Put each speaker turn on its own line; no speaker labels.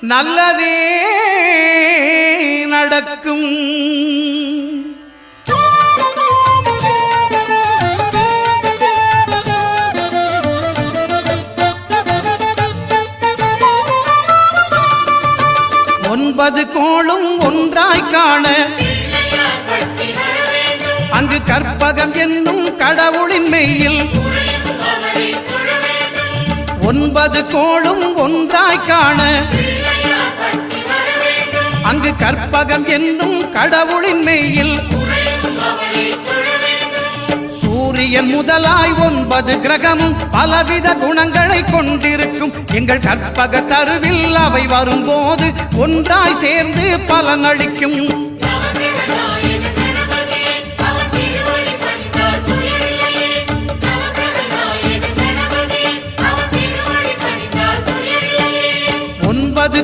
நல்லதே நடக்கும். ஒன்பது கோளும் ஒன்றாய் காண அங்கு கற்பகம் என்னும் கடவுளின் மெய்யில் ஒன்பது கோளும் ஒன்றாய் காண அங்கு கற்பகம் என்னும் கடவுளின் மெய்யில் சூரியன் முதலாய் 9 கிரகமும் பலவித குணங்களை கொண்டிருக்கும். எங்கள் கற்பக தருவில் அவை வரும்போது ஒன்றாய் சேர்ந்து பலனளிக்கும்.